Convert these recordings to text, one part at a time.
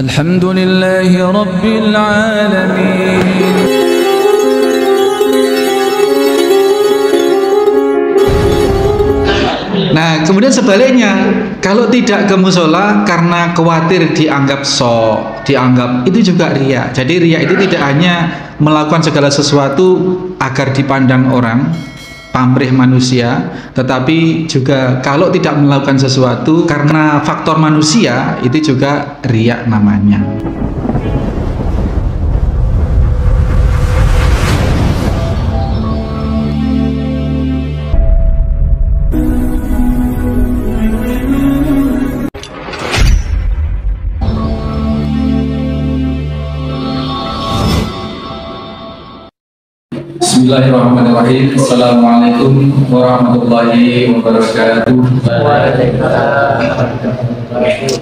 Alhamdulillahi Rabbil Alamin. Nah, kemudian sebaliknya, kalau tidak ke musola karena khawatir dianggap sok, dianggap itu juga riya. Jadi riya itu tidak hanya melakukan segala sesuatu agar dipandang orang, pamrih manusia, tetapi juga kalau tidak melakukan sesuatu karena faktor manusia, itu juga riya namanya. Bismillahirrahmanirrahim. Assalamualaikum warahmatullahi wabarakatuh.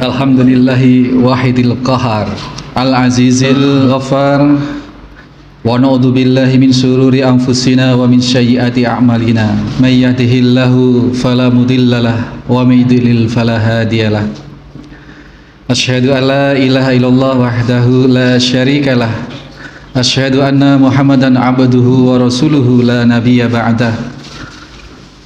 Alhamdulillahi wahidil qahar, al-azizil ghafar, wa na'udzu billahi min syururi anfusina wa min sayyiati a'malina. May yahdihillahu fala mudhillalah wa may yudlil fala hadiyalah. Asyhadu an la ilaha illallah wahdahu la syarikalah. Asyhadu anna Muhammadan abduhu wa rasuluhu la nabiyya ba'dah.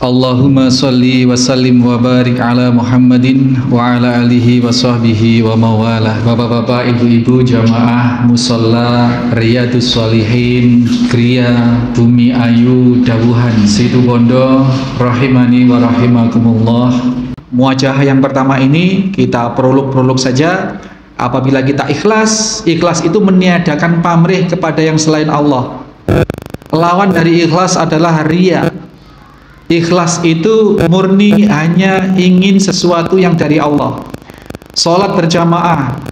Allahumma salli wa sallim wa barik ala Muhammadin wa ala alihi wa sahbihi wa mawalah. Bapak-bapak, ibu-ibu, jamaah musalla Riyadus Shalihin Kriya Bumi Ayu Dawuhan Situbondo rahimani wa rahimakumullah. Muwajahah yang pertama ini kita prolog saja. Apabila kita ikhlas, ikhlas itu meniadakan pamrih kepada yang selain Allah. Lawan dari ikhlas adalah riya. Ikhlas itu murni hanya ingin sesuatu yang dari Allah. Sholat berjamaah,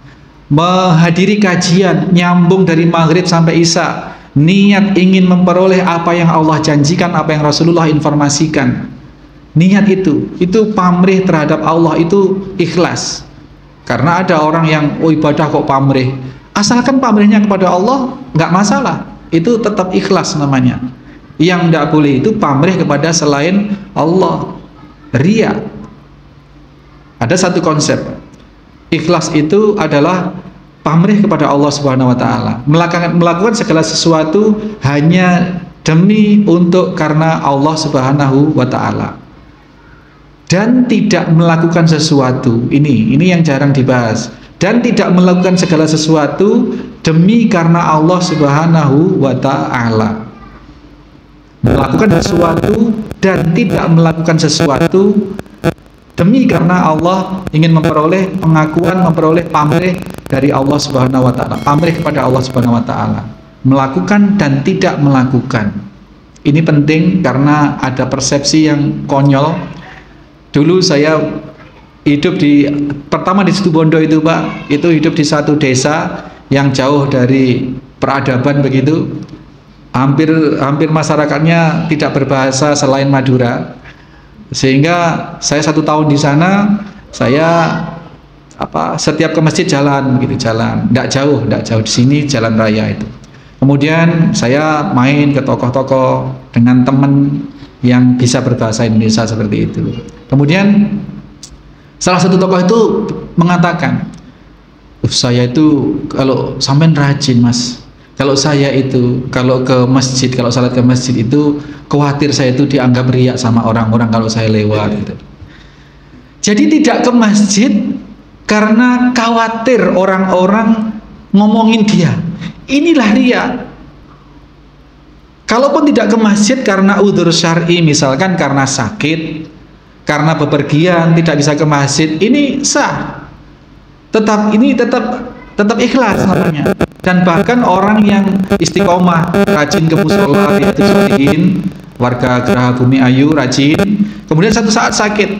menghadiri kajian, nyambung dari maghrib sampai isya, niat ingin memperoleh apa yang Allah janjikan, apa yang Rasulullah informasikan. Niat itu pamrih terhadap Allah, itu ikhlas. Karena ada orang yang ibadah kok pamrih, asalkan pamrihnya kepada Allah nggak masalah, itu tetap ikhlas namanya. Yang tidak boleh itu pamrih kepada selain Allah, riya. Ada satu konsep, ikhlas itu adalah pamrih kepada Allah Subhanahu Wa Taala, melakukan segala sesuatu hanya demi untuk karena Allah Subhanahu Wa Taala. Dan tidak melakukan sesuatu, ini yang jarang dibahas, dan tidak melakukan segala sesuatu demi karena Allah Subhanahu wa Ta'ala. Melakukan sesuatu dan tidak melakukan sesuatu demi karena Allah ingin memperoleh pengakuan, memperoleh pamrih dari Allah Subhanahu wa Ta'ala, pamrih kepada Allah Subhanahu wa Ta'ala. Melakukan dan tidak melakukan, ini penting karena ada persepsi yang konyol. Dulu saya hidup pertama di Situbondo itu Pak, itu hidup di satu desa yang jauh dari peradaban begitu. Hampir masyarakatnya tidak berbahasa selain Madura. Sehingga saya 1 tahun di sana, saya setiap ke masjid jalan nggak jauh di sini jalan raya itu. Kemudian saya main ke tokoh-tokoh dengan teman yang bisa berbahasa Indonesia seperti itu. Kemudian salah satu tokoh itu mengatakan, saya itu kalau sampean rajin Mas, kalau saya itu kalau ke masjid, kalau salat ke masjid itu khawatir saya itu dianggap riak sama orang-orang kalau saya lewat gitu. Jadi tidak ke masjid karena khawatir orang-orang ngomongin dia. Inilah riak. Kalaupun tidak ke masjid karena udzur syar'i, misalkan karena sakit, karena bepergian tidak bisa ke masjid, ini sah. Tetap ikhlas namanya. Dan bahkan orang yang istiqomah, rajin ke mushola Riyadus Shalihin, warga Geraha Bumi Ayu rajin, kemudian satu saat sakit,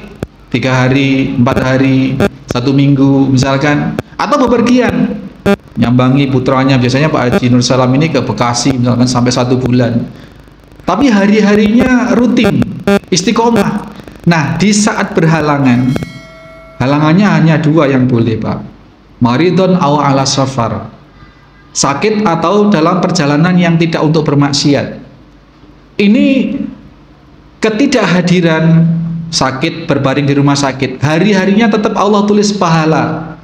3 hari, 4 hari, 1 minggu misalkan, atau bepergian, nyambangi putranya, biasanya Pak Haji Nur Salam ini ke Bekasi misalkan sampai 1 bulan, tapi hari-harinya rutin istiqomah. Nah, di saat berhalangan, halangannya hanya 2 yang boleh Pak, maridon aw ala safar, sakit atau dalam perjalanan yang tidak untuk bermaksiat. Ini ketidakhadiran, sakit berbaring di rumah sakit, hari-harinya tetap Allah tulis pahala.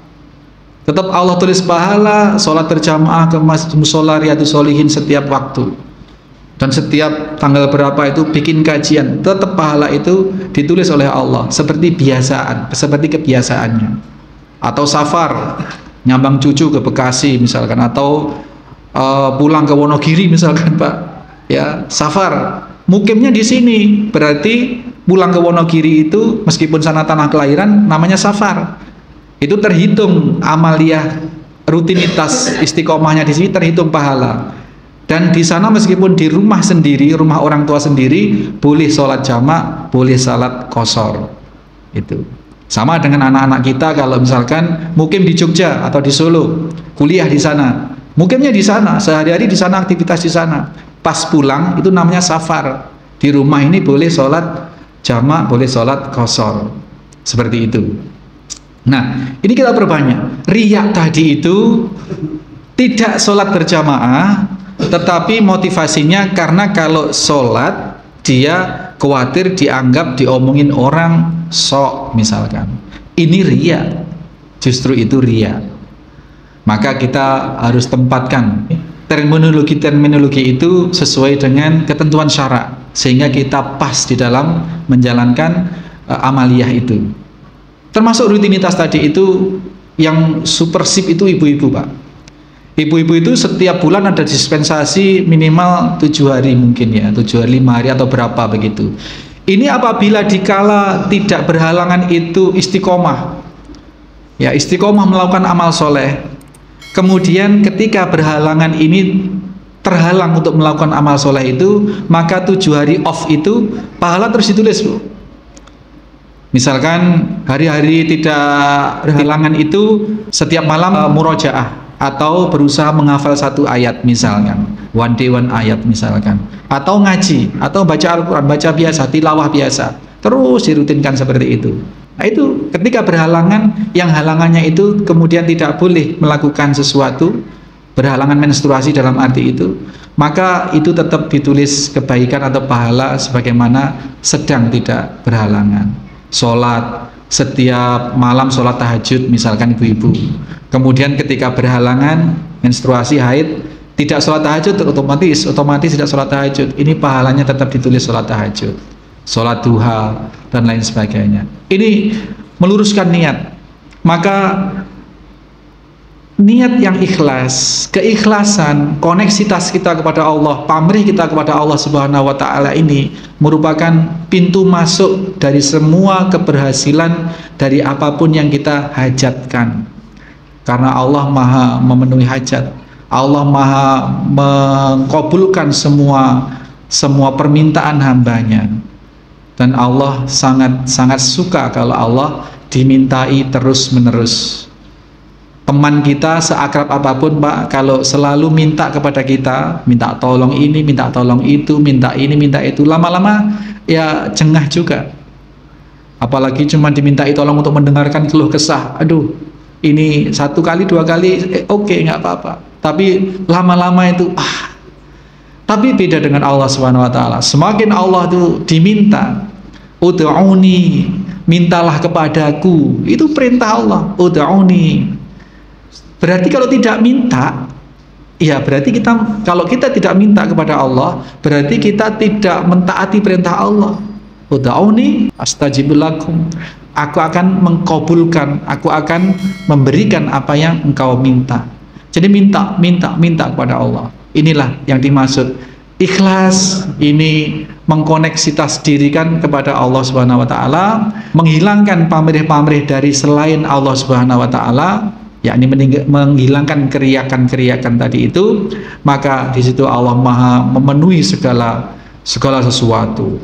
Tetap Allah tulis pahala sholat berjamaah ke musola Riyadhus Shalihin setiap waktu. Dan setiap tanggal berapa itu bikin kajian, tetap pahala itu ditulis oleh Allah seperti kebiasaannya. Atau safar, nyambang cucu ke Bekasi misalkan, atau pulang ke Wonogiri misalkan Pak, ya safar, mukimnya di sini, berarti pulang ke Wonogiri itu meskipun sana tanah kelahiran namanya safar. Itu terhitung amaliyah rutinitas istiqomahnya di sini terhitung pahala. Dan di sana meskipun di rumah sendiri, rumah orang tua sendiri, boleh sholat jamak, boleh sholat qashar. Itu sama dengan anak-anak kita kalau misalkan mukim di Jogja atau di Solo, kuliah di sana, mukimnya di sana, sehari-hari di sana, aktivitas di sana. Pas pulang itu namanya safar. Di rumah ini boleh sholat jamak, boleh sholat qashar. Seperti itu. Nah, ini kita perbanyak. Riya tadi itu tidak sholat berjamaah, tetapi motivasinya karena kalau sholat dia khawatir dianggap diomongin orang sok misalkan. Ini riya, justru itu riya. Maka kita harus tempatkan terminologi itu sesuai dengan ketentuan syara, sehingga kita pas di dalam menjalankan amaliyah itu. Termasuk rutinitas tadi itu yang supersip itu ibu-ibu Pak. Ibu-ibu itu setiap bulan ada dispensasi minimal 7 hari mungkin ya, 7 hari, 5 hari atau berapa begitu. Ini apabila dikala tidak berhalangan itu istiqomah, ya istiqomah melakukan amal soleh. Kemudian ketika berhalangan ini terhalang untuk melakukan amal soleh itu, maka 7 hari off itu pahala terus ditulis Bu. Misalkan hari-hari tidak berhalangan itu setiap malam murojaah atau berusaha menghafal 1 ayat misalkan, one day one ayat misalkan, atau ngaji, atau baca Al-Quran, baca biasa, tilawah biasa, terus dirutinkan seperti itu. Nah itu ketika berhalangan, yang halangannya itu kemudian tidak boleh melakukan sesuatu, berhalangan menstruasi dalam arti itu, maka itu tetap ditulis kebaikan atau pahala sebagaimana sedang tidak berhalangan. Sholat setiap malam, sholat tahajud misalkan ibu-ibu, kemudian ketika berhalangan menstruasi haid tidak sholat tahajud, otomatis tidak sholat tahajud, ini pahalanya tetap ditulis sholat tahajud, sholat duha dan lain sebagainya. Ini meluruskan niat. Maka niat yang ikhlas, keikhlasan, koneksitas kita kepada Allah, pamrih kita kepada Allah Subhanahu wa Ta'ala ini merupakan pintu masuk dari semua keberhasilan dari apapun yang kita hajatkan. Karena Allah Maha memenuhi hajat, Allah Maha mengabulkan semua permintaan hambanya, dan Allah sangat suka kalau Allah dimintai terus-menerus. Teman kita seakrab apapun Pak, kalau selalu minta kepada kita, minta tolong ini, minta tolong itu, minta ini, minta itu, lama-lama ya jengah juga. Apalagi cuma dimintai tolong untuk mendengarkan keluh kesah, aduh ini 1 kali 2 kali oke, nggak apa-apa, tapi lama-lama itu Tapi beda dengan Allah Subhanahu wa Ta'ala. Semakin Allah itu diminta, ud'uni, mintalah kepadaku, itu perintah Allah, ud'uni. Berarti kalau tidak minta, ya berarti kalau kita tidak minta kepada Allah, berarti kita tidak mentaati perintah Allah. Ud'uni astajib lakum. Aku akan mengkabulkan, aku akan memberikan apa yang engkau minta. Jadi minta kepada Allah. Inilah yang dimaksud ikhlas. Ini mengkoneksitas dirikan kepada Allah Subhanahu wa Ta'ala, menghilangkan pamrih-pamrih dari selain Allah Subhanahu wa Ta'ala, yakni menghilangkan keriakan-keriakan tadi itu. Maka di situ Allah Maha memenuhi segala sesuatu.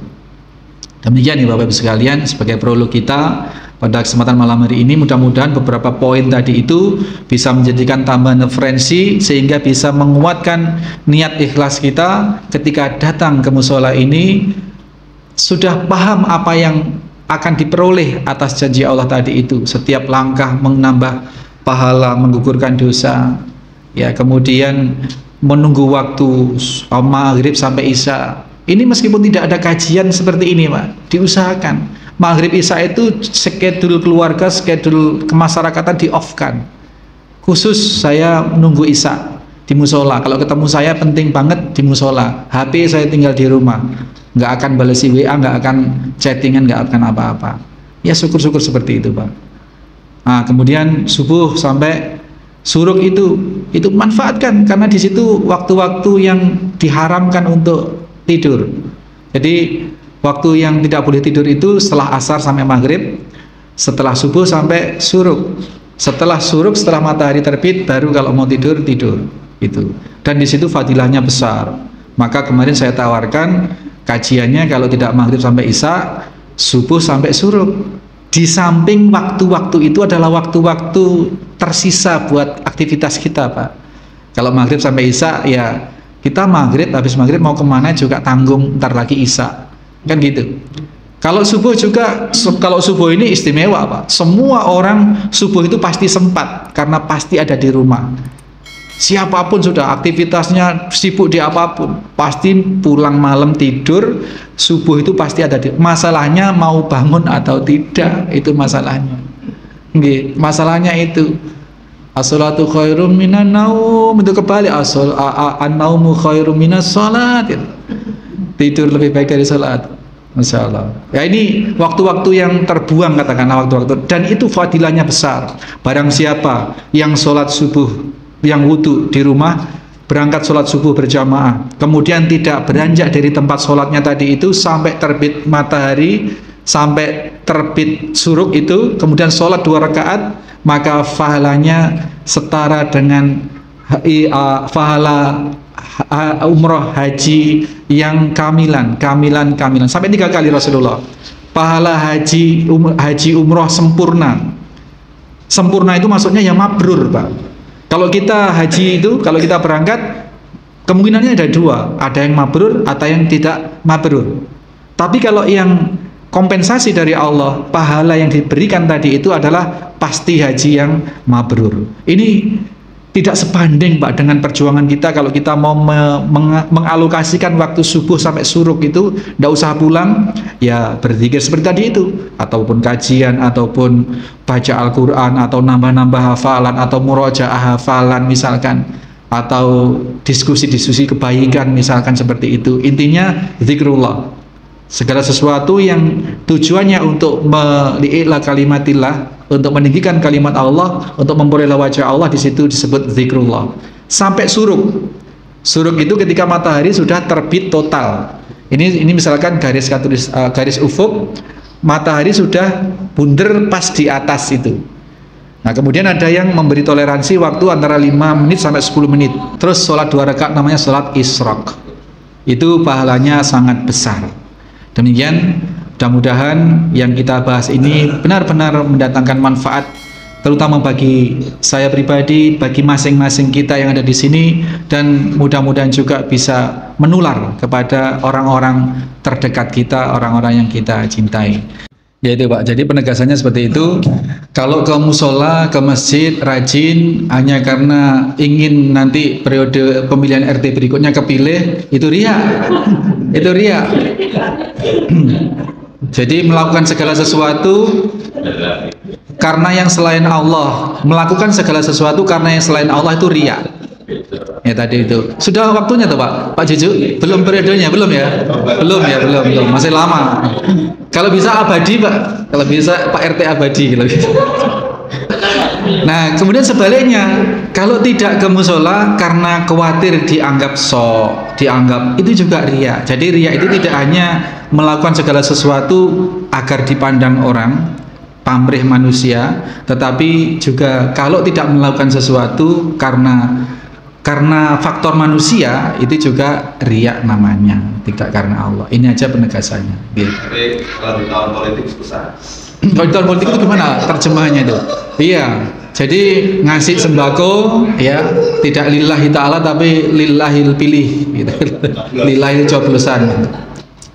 Demikian ya Bapak Ibu sekalian, sebagai prolog kita pada kesempatan malam hari ini, mudah-mudahan beberapa poin tadi itu bisa menjadikan tambahan referensi sehingga bisa menguatkan niat ikhlas kita ketika datang ke musola ini, sudah paham apa yang akan diperoleh atas janji Allah tadi itu. Setiap langkah menambah pahala, menggugurkan dosa, ya, kemudian menunggu waktu maghrib sampai isya. Ini meskipun tidak ada kajian seperti ini Pak, diusahakan maghrib isya itu schedule keluarga, schedule kemasyarakatan di off kan. khusus saya nunggu isya di musola. Kalau ketemu saya penting banget di musola. HP saya tinggal di rumah, nggak akan balas WA, nggak akan chattingan, nggak akan apa-apa. Ya syukur-syukur seperti itu, Pak. Nah, kemudian subuh sampai suruk itu manfaatkan, karena di situ waktu-waktu yang diharamkan untuk tidur. Jadi waktu yang tidak boleh tidur itu setelah asar sampai maghrib, setelah subuh sampai suruk. Setelah suruk, setelah matahari terbit, baru kalau mau tidur itu. Dan di situ fadilahnya besar. Maka kemarin saya tawarkan kajiannya kalau tidak maghrib sampai isya, subuh sampai suruk. Di samping waktu-waktu itu adalah waktu-waktu tersisa buat aktivitas kita, Pak. Kalau maghrib sampai isya, ya kita maghrib, habis maghrib mau kemana juga tanggung, ntar lagi isya, kan gitu. Kalau subuh juga, kalau subuh ini istimewa, Pak. Semua orang subuh itu pasti sempat, karena pasti ada di rumah. Siapapun sudah aktivitasnya sibuk di apapun, pasti pulang malam tidur, subuh itu pasti ada di. Masalahnya mau bangun atau tidak, itu masalahnya. Nggih, masalahnya itu. As-salatu khairum minan naum, itu kebalik, an-naumu khairum minas salat. Tidur lebih baik dari salat. Masya Allah. Ya, ini waktu-waktu yang terbuang, katakanlah waktu-waktu, dan itu fadilahnya besar. Barang siapa yang sholat subuh, yang wudhu di rumah, berangkat sholat subuh berjamaah, kemudian tidak beranjak dari tempat sholatnya tadi itu sampai terbit matahari, sampai terbit suruk itu, kemudian sholat 2 rakaat, maka pahalanya setara dengan pahala umroh haji yang kamilan sampai 3 kali Rasulullah. Pahala haji umroh sempurna itu maksudnya yang mabrur, Pak. Kalau kita haji itu, kalau kita berangkat, kemungkinannya ada 2, ada yang mabrur atau yang tidak mabrur. Tapi kalau yang kompensasi dari Allah, pahala yang diberikan tadi itu adalah pasti haji yang mabrur. Ini tidak sebanding, Pak, dengan perjuangan kita. Kalau kita mau mengalokasikan waktu subuh sampai suruk itu, tidak usah pulang, ya berzikir seperti tadi itu, ataupun kajian, ataupun baca Al-Quran, atau nambah-nambah hafalan, atau murojaah hafalan misalkan, atau diskusi-diskusi kebaikan misalkan, seperti itu. Intinya zikrullah, segala sesuatu yang tujuannya untuk meli'ila kalimatillah, untuk meninggikan kalimat Allah, untuk memperoleh wajah Allah, di situ disebut zikrullah. Sampai suruk. Suruk itu ketika matahari sudah terbit total. Ini misalkan garis ufuk, matahari sudah bunder pas di atas itu. Nah, kemudian ada yang memberi toleransi waktu antara 5 menit sampai 10 menit. Terus sholat 2 rakaat namanya sholat isyraq. Itu pahalanya sangat besar. Demikian, mudah-mudahan yang kita bahas ini benar-benar mendatangkan manfaat, terutama bagi saya pribadi, bagi masing-masing kita yang ada di sini, dan mudah-mudahan juga bisa menular kepada orang-orang terdekat kita, orang-orang yang kita cintai. Yaitu, Pak, jadi penegasannya seperti itu. Kalau ke musola, ke masjid, rajin hanya karena ingin nanti periode pemilihan RT berikutnya kepilih, itu riya. Itu riya. Jadi melakukan segala sesuatu karena yang selain Allah, melakukan segala sesuatu karena yang selain Allah itu riya. Ya tadi itu. Sudah waktunya tuh, Pak Juju? Belum periodenya, belum ya? Belum. Masih lama. Kalau bisa abadi, Pak. Kalau bisa Pak RT abadi kalau bisa. Nah, kemudian sebaliknya, kalau tidak ke musola karena khawatir dianggap dianggap, itu juga riya. Jadi riya itu tidak hanya melakukan segala sesuatu agar dipandang orang, pamrih manusia, tetapi juga kalau tidak melakukan sesuatu karena faktor manusia, itu juga riya namanya, tidak karena Allah. Ini aja penegasannya. Tapi kalau di tahun politik susah. Kalau di tahun politik itu gimana terjemahannya itu? Iya, jadi ngasih sembako ya tidak lillahi ta'ala tapi lillahil pilih gitu. Lillahil coblosan.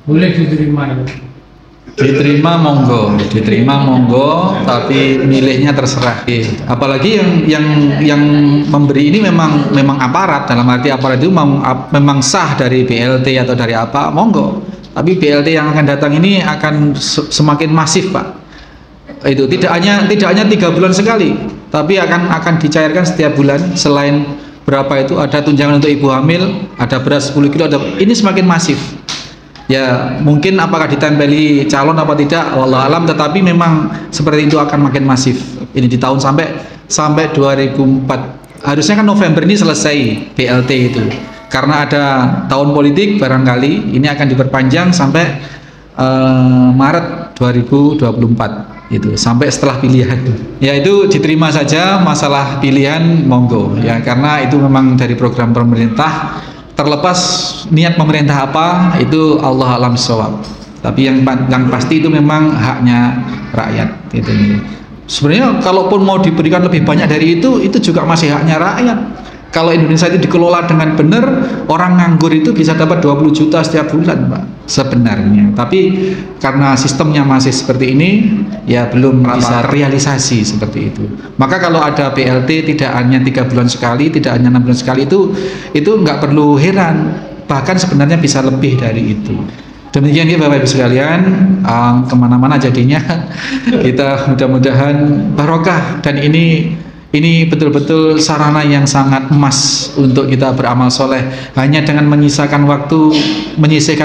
Boleh diterima ya? Diterima monggo, tapi milihnya terserah. Apalagi yang memberi ini memang aparat, dalam arti aparat itu memang sah dari BLT atau dari apa, monggo. Tapi BLT yang akan datang ini akan semakin masif, Pak. itu tidak hanya 3 bulan sekali, tapi akan dicairkan setiap bulan. Selain berapa itu ada tunjangan untuk ibu hamil, ada beras 10 kilo, ini semakin masif. Ya mungkin apakah ditempeli calon apa tidak, wallah alam, tetapi memang seperti itu akan makin masif. Ini di tahun sampai 2004. Harusnya kan November ini selesai BLT itu. Karena ada tahun politik barangkali ini akan diperpanjang sampai Maret 2024 itu, sampai setelah pilihan. Ya itu diterima saja, masalah pilihan monggo ya, karena itu memang dari program pemerintah. Terlepas niat pemerintah apa itu Allah alam shawab. Tapi yang pasti itu memang haknya rakyat gitu. Sebenarnya kalaupun mau diberikan lebih banyak dari itu juga masih haknya rakyat. Kalau Indonesia itu dikelola dengan benar, orang nganggur itu bisa dapat 20 juta setiap bulan, Pak, sebenarnya. Tapi karena sistemnya masih seperti ini, ya belum bisa realisasi seperti itu. Maka kalau ada BLT tidak hanya 3 bulan sekali, tidak hanya 6 bulan sekali, itu nggak perlu heran. Bahkan sebenarnya bisa lebih dari itu. Demikian ya Bapak Ibu sekalian, kemana-mana jadinya kita mudah-mudahan barokah, dan ini betul-betul sarana yang sangat emas untuk kita beramal soleh. Hanya dengan menyisihkan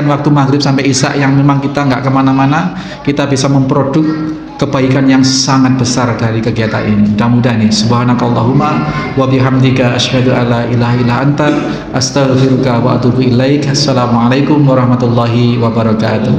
waktu maghrib sampai isya yang memang kita nggak kemana-mana, kita bisa memproduk kebaikan yang sangat besar dari kegiatan ini. Mudah-mudahan nih, subhanakallahumma wa bihamdika asyhadu alla ilaha illa anta astaghfiruka wa atubu ilaik. Assalamualaikum warahmatullahi wabarakatuh.